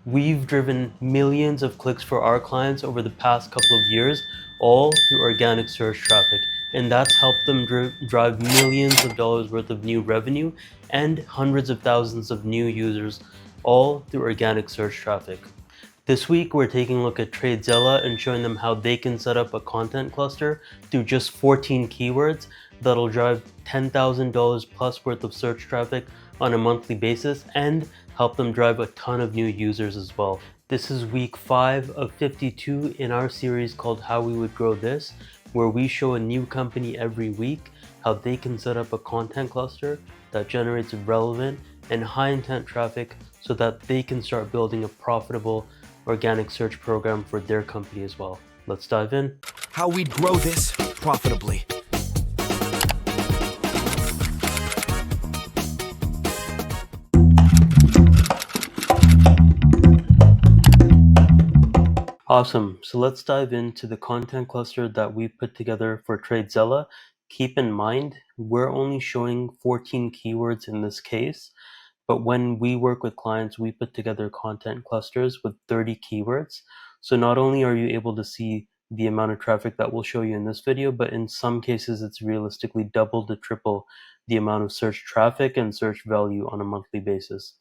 We've driven millions of clicks for our clients over the past couple of years, all through organic search traffic. And that's helped them drive millions of dollars worth of new revenue and hundreds of thousands of new users, all through organic search traffic. This week, we're taking a look at TradeZella and showing them how they can set up a content cluster through just 14 keywords that'll drive $10,000 plus worth of search traffic on a monthly basis and help them drive a ton of new users as well. This is week 5 of 52 in our series called How We Would Grow This, where we show a new company every week how they can set up a content cluster that generates relevant and high intent traffic so that they can start building a profitable organic search program for their company as well. Let's dive in. How we'd grow this profitably. Awesome. So let's dive into the content cluster that we put together for TradeZella. Keep in mind, we're only showing 14 keywords in this case, but when we work with clients, we put together content clusters with 30 keywords. So not only are you able to see the amount of traffic that we'll show you in this video, but in some cases, it's realistically double to triple the amount of search traffic and search value on a monthly basis.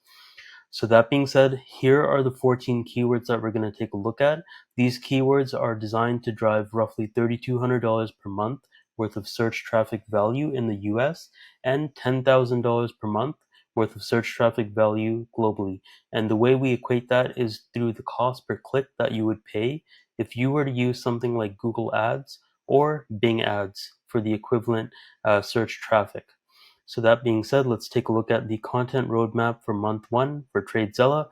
So that being said, here are the 14 keywords that we're going to take a look at. These keywords are designed to drive roughly $3,200 per month worth of search traffic value in the US and $10,000 per month worth of search traffic value globally. And the way we equate that is through the cost per click that you would pay if you were to use something like Google Ads or Bing Ads for the equivalent search traffic. So that being said, let's take a look at the content roadmap for month 1 for TradeZella.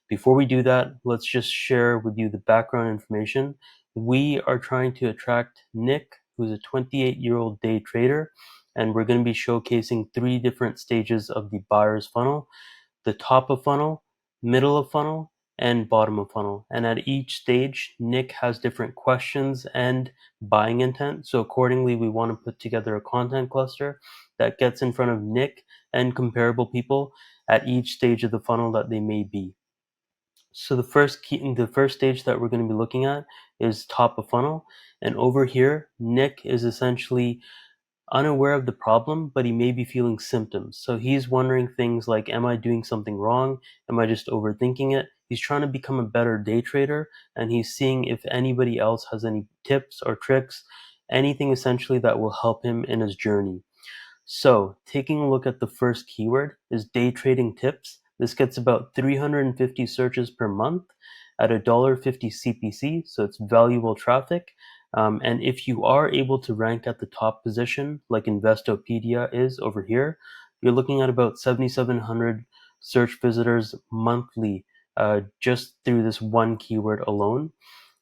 Before we do that, let's just share with you the background information. We are trying to attract Nick, who's a 28-year-old day trader, and we're going to be showcasing 3 different stages of the buyer's funnel: the top of funnel, middle of funnel, and bottom of funnel. And at each stage, Nick has different questions and buying intent. So accordingly, we want to put together a content cluster that gets in front of Nick and comparable people at each stage of the funnel that they may be. So the first stage that we're going to be looking at is top of funnel. And over here, Nick is essentially unaware of the problem, but he may be feeling symptoms. So he's wondering things like, am I doing something wrong? Am I just overthinking it? He's trying to become a better day trader, and he's seeing if anybody else has any tips or tricks, anything essentially that will help him in his journey. So taking a look at the first keyword is day trading tips. This gets about 350 searches per month at $1.50 CPC, so it's valuable traffic. And if you are able to rank at the top position, like Investopedia is over here, you're looking at about 7,700 search visitors monthly just through this one keyword alone.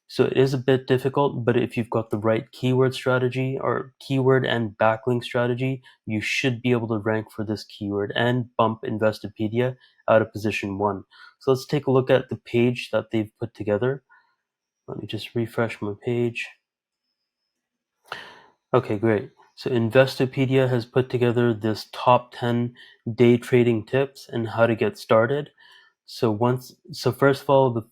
So it is a bit difficult, but if you've got the right keyword strategy or keyword and backlink strategy, you should be able to rank for this keyword and bump Investopedia out of position 1. So let's take a look at the page that they've put together. Let me just refresh my page. Okay, great. So Investopedia has put together this top 10 day trading tips and how to get started. So first of all,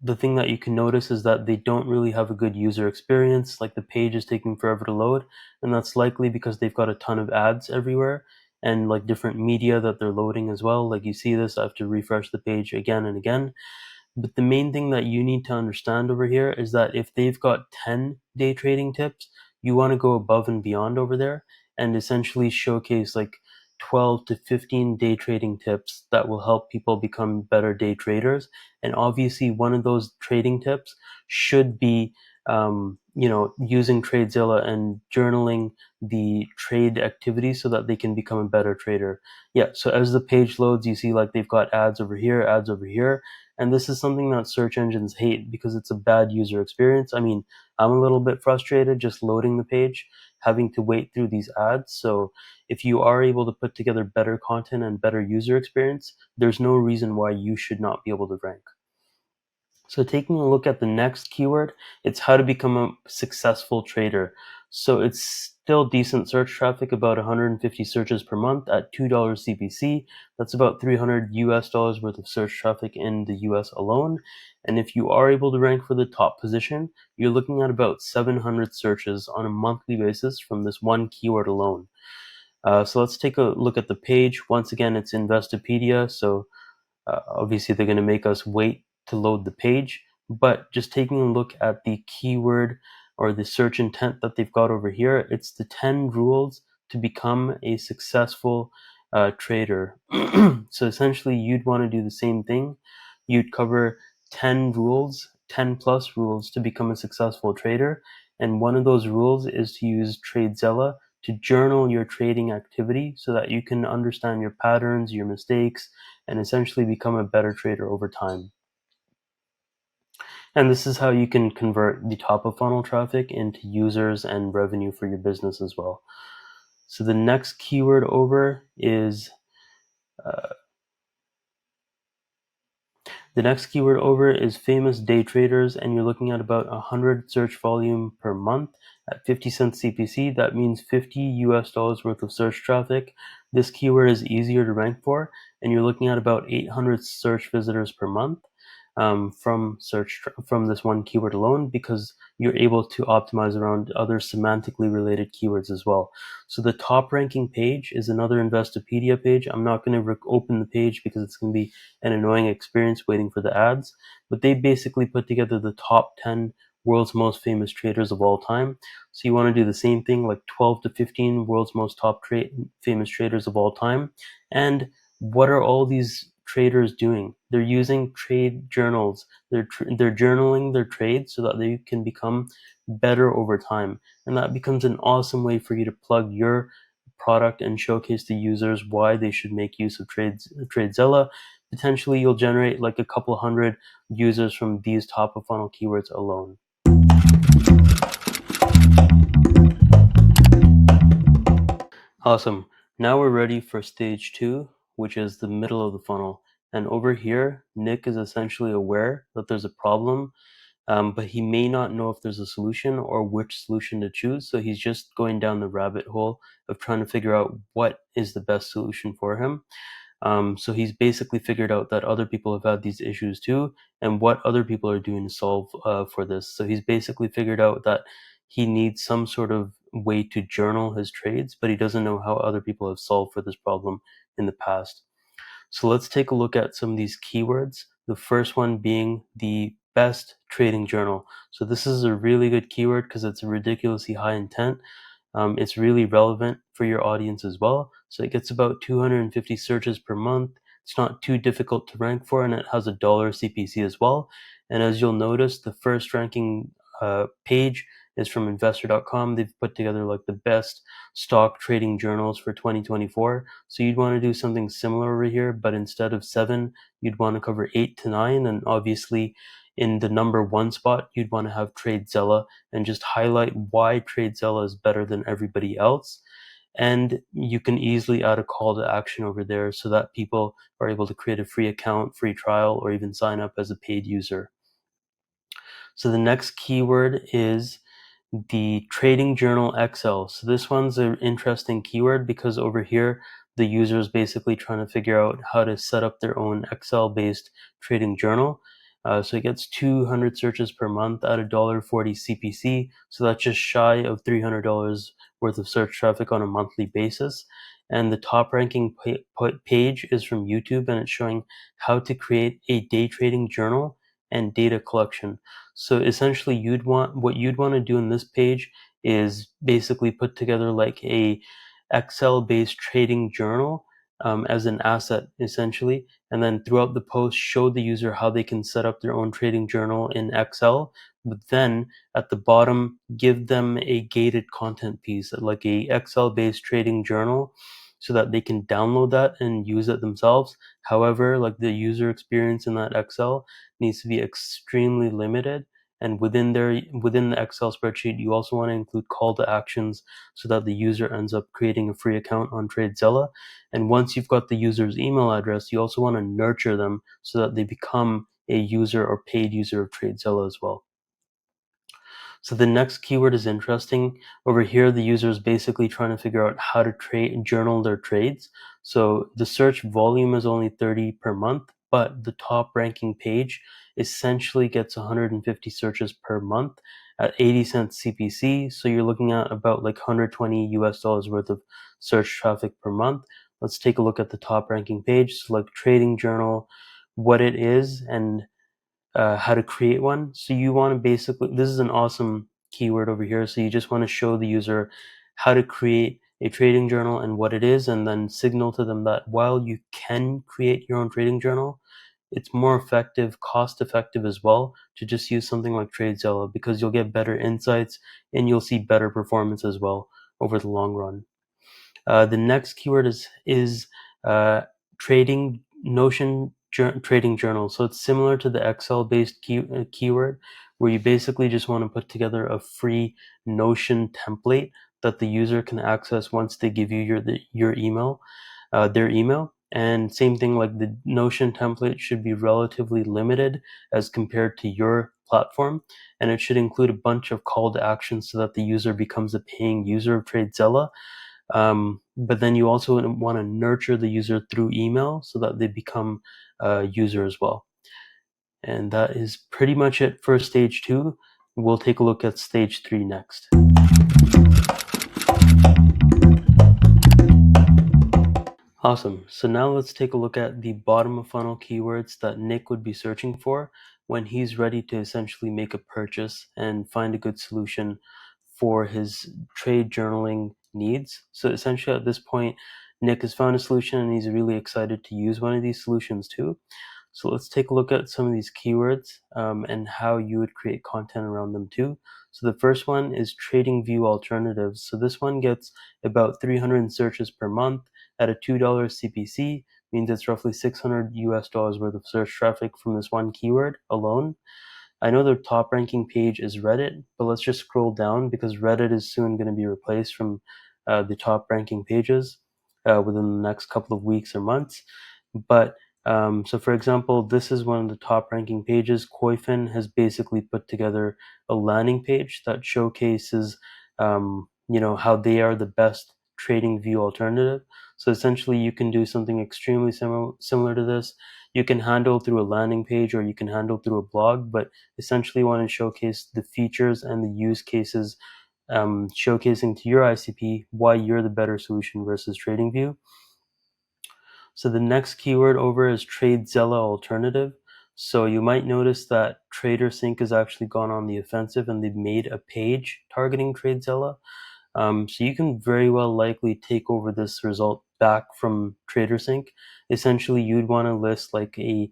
the thing that you can notice is that they don't really have a good user experience. Like the page is taking forever to load, and that's likely because they've got a ton of ads everywhere and like different media that they're loading as well. Like you see this, I have to refresh the page again and again. But the main thing that you need to understand over here is that if they've got 10 day trading tips, you want to go above and beyond over there and essentially showcase like 12 to 15 day trading tips that will help people become better day traders. And obviously, one of those trading tips should be, using TradeZella and journaling the trade activity so that they can become a better trader. Yeah, so as the page loads, you see like they've got ads over here, and this is something that search engines hate because it's a bad user experience. I mean, I'm a little bit frustrated just loading the page, having to wait through these ads. So if you are able to put together better content and better user experience, there's no reason why you should not be able to rank. So taking a look at the next keyword, it's how to become a successful trader. So it's still decent search traffic, about 150 searches per month at $2 CPC. That's about $300 worth of search traffic in the US alone. And if you are able to rank for the top position, you're looking at about 700 searches on a monthly basis from this one keyword alone. So let's take a look at the page. Once again, it's Investopedia, so obviously they're going to make us wait to load the page, but just taking a look at the keyword or the search intent that they've got over here, it's the 10 rules to become a successful trader. So essentially you'd want to do the same thing. You'd cover 10 rules, 10 plus rules to become a successful trader. And one of those rules is to use TradeZella to journal your trading activity so that you can understand your patterns, your mistakes, and essentially become a better trader over time. And this is how you can convert the top of funnel traffic into users and revenue for your business as well. So the next keyword over is famous day traders, and you're looking at about 100 search volume per month at 50 cents CPC. That means $50 worth of search traffic. This keyword is easier to rank for, and you're looking at about 800 search visitors per month from this one keyword alone, because you're able to optimize around other semantically related keywords as well. So the top ranking page is another Investopedia page. I'm not going to open the page because it's going to be an annoying experience waiting for the ads, but they basically put together the top 10 world's most famous traders of all time. So you want to do the same thing, like 12 to 15 world's most famous traders of all time. And what are all these traders doing? They're using trade journals. They're journaling their trades so that they can become better over time. And that becomes an awesome way for you to plug your product and showcase to users why they should make use of TradeZella. Potentially you'll generate like a couple hundred users from these top of funnel keywords alone. Awesome. Now we're ready for stage 2, which is the middle of the funnel. And over here, Nick is essentially aware that there's a problem, but he may not know if there's a solution or which solution to choose. So he's just going down the rabbit hole of trying to figure out what is the best solution for him. So he's basically figured out that other people have had these issues too, and what other people are doing to solve for this. So he's basically figured out that he needs some sort of way to journal his trades, but he doesn't know how other people have solved for this problem in the past. So let's take a look at some of these keywords. The first one being the best trading journal. So this is a really good keyword because it's a ridiculously high intent. It's really relevant for your audience as well. So it gets about 250 searches per month. It's not too difficult to rank for, and it has $1 CPC as well. And as you'll notice, the first ranking page is from investor.com. They've put together like the best stock trading journals for 2024. So you'd want to do something similar over here, but instead of 7, you'd want to cover 8 to 9. And obviously in the number 1 spot, you'd want to have TradeZella and just highlight why TradeZella is better than everybody else. And you can easily add a call to action over there so that people are able to create a free account, free trial, or even sign up as a paid user. So the next keyword is the Trading Journal XL. So this one's an interesting keyword because over here, the user is basically trying to figure out how to set up their own Excel-based trading journal. So it gets 200 searches per month at $1.40 CPC. So that's just shy of $300 worth of search traffic on a monthly basis. And the top ranking page is from YouTube, and it's showing how to create a day trading journal and data collection. So essentially what you'd want to do in this page is basically put together like a Excel based trading journal as an asset essentially, and then throughout the post show the user how they can set up their own trading journal in Excel, but then at the bottom give them a gated content piece like a Excel based trading journal so that they can download that and use it themselves. However, like the user experience in that Excel needs to be extremely limited. And within the Excel spreadsheet, you also want to include call to actions so that the user ends up creating a free account on TradeZella. And once you've got the user's email address, you also want to nurture them so that they become a user or paid user of TradeZella as well. So the next keyword is interesting. Over here, the user is basically trying to figure out how to journal their trades. So the search volume is only 30 per month, but the top ranking page essentially gets 150 searches per month at 80 cents CPC. So you're looking at about like 120 US dollars worth of search traffic per month. Let's take a look at the top ranking page, select trading journal, what it is, and how to create one. So you want to basically, this is an awesome keyword over here. So you just want to show the user how to create a trading journal and what it is, and then signal to them that while you can create your own trading journal, it's more effective, cost effective as well, to just use something like TradeZella, because you'll get better insights and you'll see better performance as well over the long run. The next keyword is trading Notion trading journal. So it's similar to the Excel based keyword, where you basically just want to put together a free Notion template that the user can access once they give you your email, their email. And same thing, like the Notion template should be relatively limited as compared to your platform, and it should include a bunch of call to actions so that the user becomes a paying user of TradeZella. But then you also want to nurture the user through email so that they become a user as well. And that is pretty much it for stage 2. We'll take a look at stage 3 next. Awesome. So now let's take a look at the bottom of funnel keywords that Nick would be searching for when he's ready to essentially make a purchase and find a good solution for his trade journaling needs. So essentially at this point, Nick has found a solution and he's really excited to use one of these solutions too. So let's take a look at some of these keywords and how you would create content around them too. So the first one is trading view alternatives. So this one gets about 300 searches per month at a $2 CPC, means it's roughly 600 US dollars worth of search traffic from this one keyword alone. I know the top ranking page is Reddit, but let's just scroll down because Reddit is soon going to be replaced from the top ranking pages within the next couple of weeks or months. But so for example, this is one of the top ranking pages. Koifin has basically put together a landing page that showcases, how they are the best trading view alternative. So essentially you can do something extremely similar to this. You can handle through a landing page or you can handle through a blog, but essentially want to showcase the features and the use cases, showcasing to your ICP why you're the better solution versus TradingView. So the next keyword over is TradeZella alternative. So you might notice that TraderSync has actually gone on the offensive and they've made a page targeting TradeZella. So you can very well likely take over this result back from TraderSync. Essentially, you'd want to list like a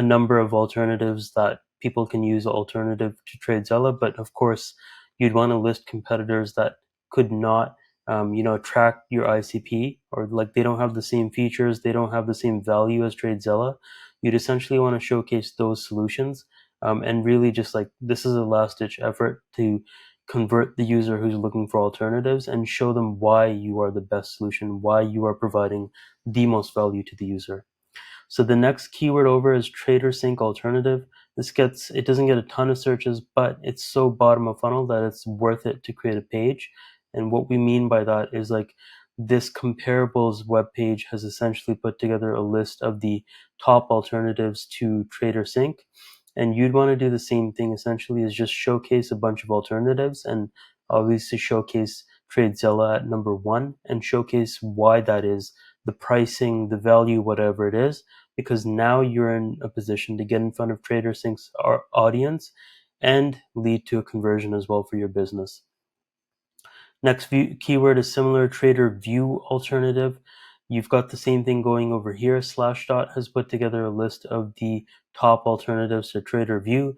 number of alternatives that people can use alternative to TradeZella, but of course, you'd want to list competitors that could not, attract your ICP, or like they don't have the same features, they don't have the same value as TradeZella. You'd essentially want to showcase those solutions, and really just like this is a last ditch effort to convert the user who's looking for alternatives and show them why you are the best solution, why you are providing the most value to the user. So the next keyword over is TraderSync alternative. It doesn't get a ton of searches, but it's so bottom of funnel that it's worth it to create a page. And what we mean by that is like this comparables web page has essentially put together a list of the top alternatives to TraderSync. And you'd want to do the same thing essentially, is just showcase a bunch of alternatives and obviously showcase TradeZella at number 1 and showcase why that is, the pricing, the value, whatever it is, because now you're in a position to get in front of TraderSync's audience and lead to a conversion as well for your business. Next keyword is similar, trader view alternative. You've got the same thing going over here. Slashdot has put together a list of the top alternatives to trader view.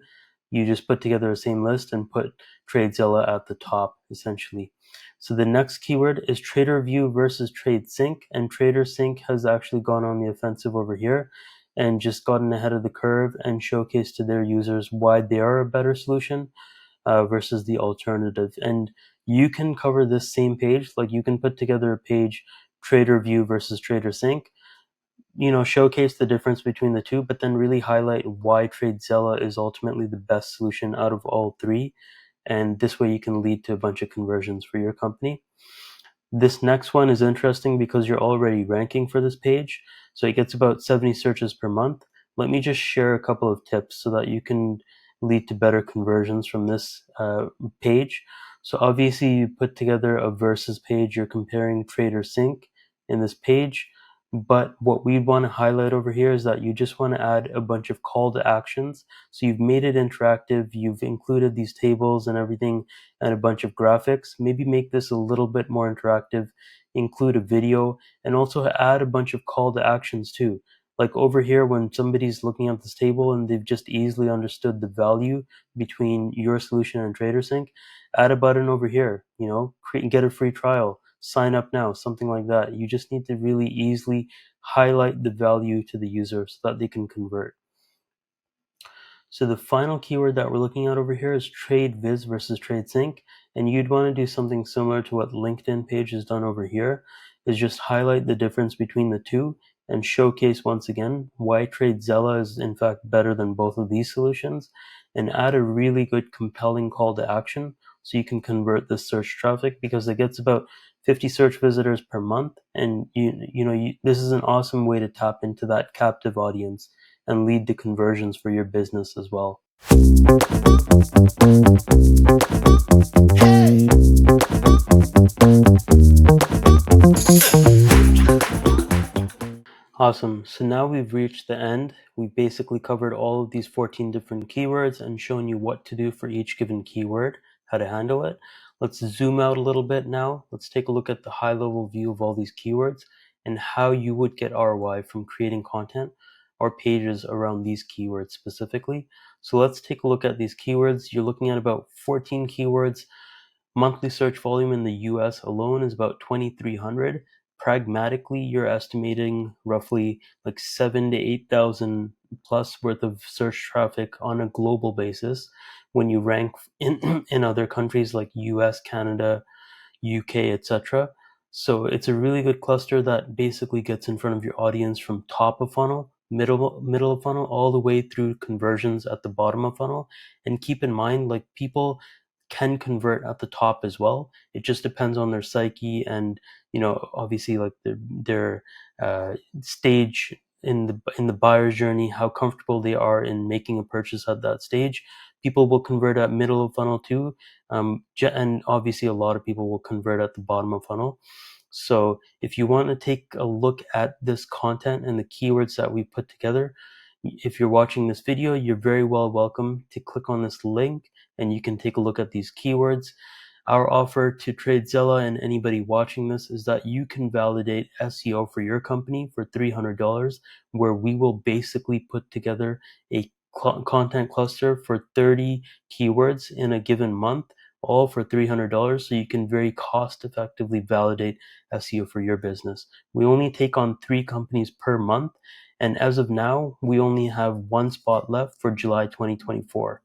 You just put together the same list and put TradeZella at the top, essentially. So the next keyword is TraderView versus TradeSync, and TraderSync has actually gone on the offensive over here and just gotten ahead of the curve and showcased to their users why they are a better solution versus the alternative. And you can cover this same page, like you can put together a page, TraderView versus TraderSync, showcase the difference between the two, but then really highlight why TradeZella is ultimately the best solution out of all three. and this way you can lead to a bunch of conversions for your company. This next one is interesting because you're already ranking for this page, so it gets about 70 searches per month. Let me just share a couple of tips so that you can lead to better conversions from this page. So obviously you put together a versus page, you're comparing TraderSync in this page, but what we want to highlight over here is that you just want to add a bunch of call to actions. So you've made it interactive, you've included these tables and everything and a bunch of graphics. Maybe make this a little bit more interactive, include a video, and also add a bunch of call to actions too. Like over here, when somebody's looking at this table and they've just easily understood the value between your solution and TraderSync, add a button over here, get a free trial, sign up now, something like that. You just need to really easily highlight the value to the user so that they can convert. So the final keyword that we're looking at over here is TradeViz versus TradeSync, and you'd want to do something similar to what LinkedIn page has done over here, is just highlight the difference between the two and showcase once again why TradeZella is in fact better than both of these solutions, and add a really good compelling call to action so you can convert this search traffic, because it gets about 50 search visitors per month, and this is an awesome way to tap into that captive audience and lead to conversions for your business as well. Awesome. So now we've reached the end. We've basically covered all of these 14 different keywords and shown you what to do for each given keyword, how to handle it. Let's zoom out a little bit now. Let's take a look at the high-level view of all these keywords and how you would get ROI from creating content or pages around these keywords specifically. So let's take a look at these keywords. You're looking at about 14 keywords. Monthly search volume in the US alone is about 2,300. Pragmatically, you're estimating roughly like 7 to 8,000 plus worth of search traffic on a global basis when you rank in other countries like US, Canada, UK, etc. So it's a really good cluster that basically gets in front of your audience from top of funnel, middle of funnel, all the way through conversions at the bottom of funnel. And keep in mind, like, people can convert at the top as well. It just depends on their psyche and, obviously, like their stage in the buyer's journey, how comfortable they are in making a purchase at that stage. People will convert at middle of funnel too, and obviously a lot of people will convert at the bottom of funnel. So if you want to take a look at this content and the keywords that we put together, if you're watching this video, you're very welcome to click on this link and you can take a look at these keywords. Our offer to TradeZella and anybody watching this is that you can validate SEO for your company for $300, where we will basically put together a content cluster for 30 keywords in a given month, all for $300, so you can very cost effectively validate SEO for your business. We only take on 3 companies per month, and as of now, we only have 1 spot left for July 2024.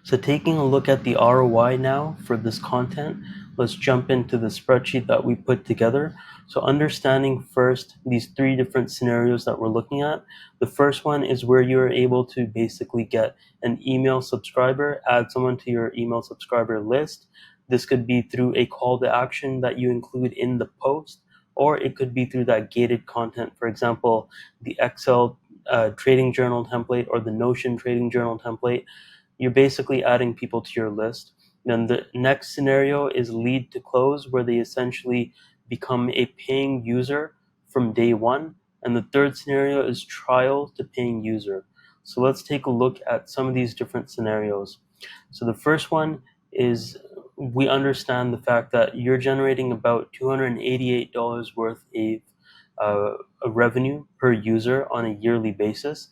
So taking a look at the ROI now for this content, let's jump into the spreadsheet that we put together. So understanding first these 3 different scenarios that we're looking at. The first one is where you're able to basically get an email subscriber, add someone to your email subscriber list. This could be through a call to action that you include in the post, or it could be through that gated content. For example, the Excel trading journal template or the Notion trading journal template. You're basically adding people to your list. Then the next scenario is lead to close, where they essentially become a paying user from day one. And the third scenario is trial to paying user. So let's take a look at some of these different scenarios. So the first one is, we understand the fact that you're generating about $288 worth of revenue per user on a yearly basis.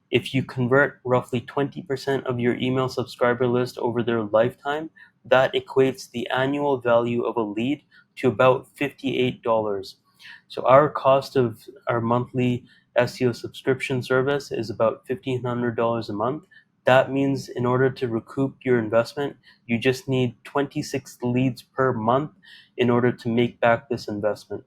If you convert roughly 20% of your email subscriber list over their lifetime, that equates the annual value of a lead to about $58. So our cost of our monthly SEO subscription service is about $1,500 a month. That means in order to recoup your investment, you just need 26 leads per month in order to make back this investment.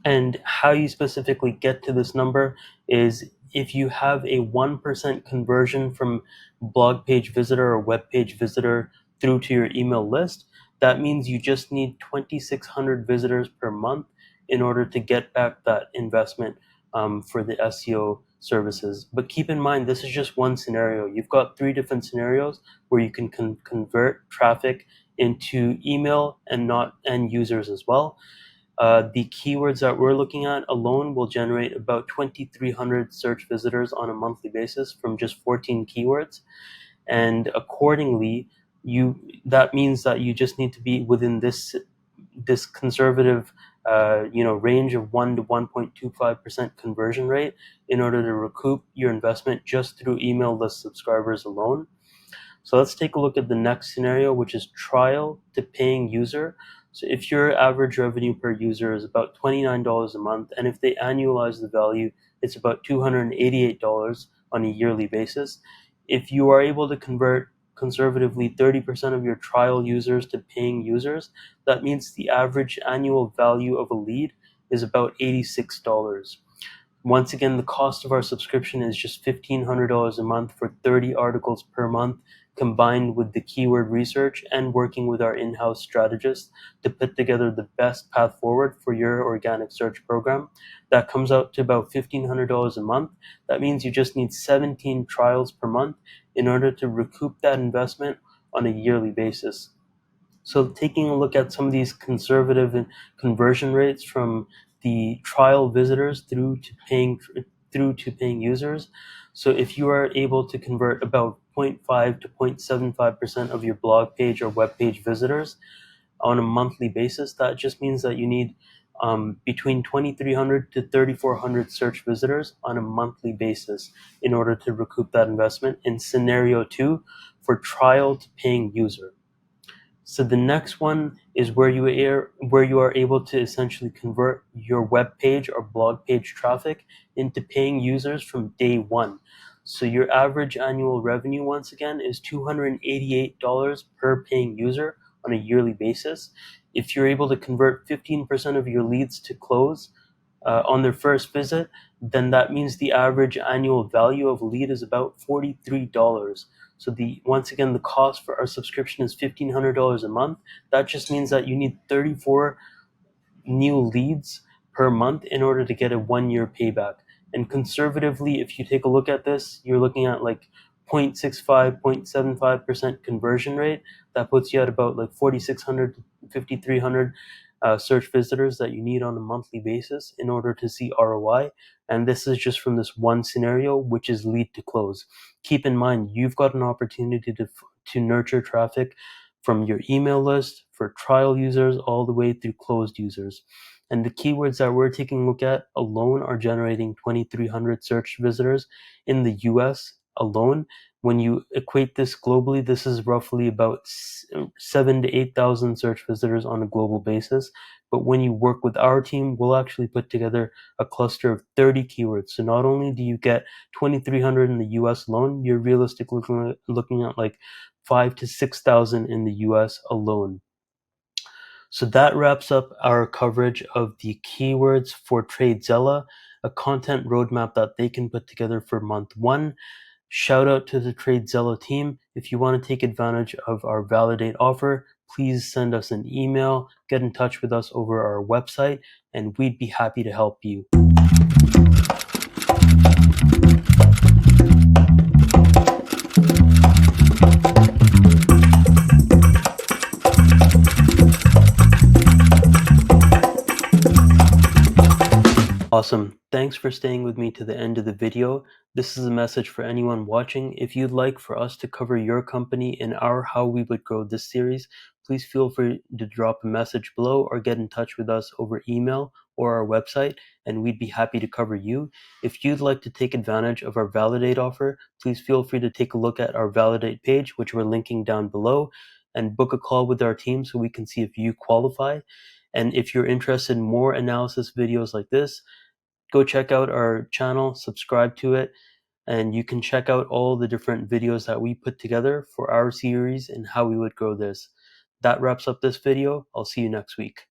And how you specifically get to this number is if you have a 1% conversion from blog page visitor or web page visitor through to your email list, that means you just need 2,600 visitors per month in order to get back that investment for the SEO services. But keep in mind, this is just one scenario. You've got 3 different scenarios where you can convert traffic into email and not end users as well. The keywords that we're looking at alone will generate about 2,300 search visitors on a monthly basis from just 14 keywords. And accordingly, that means that you just need to be within this conservative range of 1 to 1.25% conversion rate in order to recoup your investment just through email list subscribers alone. So let's take a look at the next scenario, which is trial to paying user. So if your average revenue per user is about $29 a month, and if they annualize the value, it's about $288 on a yearly basis. If you are able to convert conservatively 30% of your trial users to paying users, that means the average annual value of a lead is about $86. Once again, the cost of our subscription is just $1,500 a month for 30 articles per month, combined with the keyword research and working with our in-house strategists to put together the best path forward for your organic search program. That comes out to about $1,500 a month. That means you just need 17 trials per month in order to recoup that investment on a yearly basis. So taking a look at some of these conservative conversion rates from the trial visitors through to paying users. So if you are able to convert about 0.5 to 0.75% of your blog page or web page visitors on a monthly basis, that just means that you need between 2,300 to 3,400 search visitors on a monthly basis in order to recoup that investment in scenario 2 for trial to paying user. So the next one is where you are able to essentially convert your web page or blog page traffic into paying users from day one. So your average annual revenue, once again, is $288 per paying user on a yearly basis. If you're able to convert 15% of your leads to close on their first visit, then that means the average annual value of a lead is about $43. So once again, the cost for our subscription is $1,500 a month. That just means that you need 34 new leads per month in order to get a 1-year payback. And conservatively, if you take a look at this, you're looking at like 0.65, 0.75% conversion rate. That puts you at about like 4,600 to 5,300 search visitors that you need on a monthly basis in order to see ROI. And this is just from this one scenario, which is lead to close. Keep in mind, you've got an opportunity to nurture traffic from your email list for trial users all the way through closed users. And the keywords that we're taking a look at alone are generating 2,300 search visitors in the US alone. When you equate this globally, this is roughly about 7,000 to 8,000 search visitors on a global basis. But when you work with our team, we'll actually put together a cluster of 30 keywords. So not only do you get 2,300 in the US alone, you're realistically looking at like 5,000 to 6,000 in the US alone. So that wraps up our coverage of the keywords for TradeZella, a content roadmap that they can put together for month 1. Shout out to the TradeZella team. If you want to take advantage of our Validate offer, please send us an email, get in touch with us over our website, and we'd be happy to help you. Awesome. Thanks for staying with me to the end of the video. This is a message for anyone watching. If you'd like for us to cover your company in our How We Would Grow This series, please feel free to drop a message below or get in touch with us over email or our website, and we'd be happy to cover you. If you'd like to take advantage of our Validate offer, please feel free to take a look at our Validate page, which we're linking down below, and book a call with our team so we can see if you qualify. And if you're interested in more analysis videos like this, go check out our channel, subscribe to it, and you can check out all the different videos that we put together for our series and how we would grow this. That wraps up this video. I'll see you next week.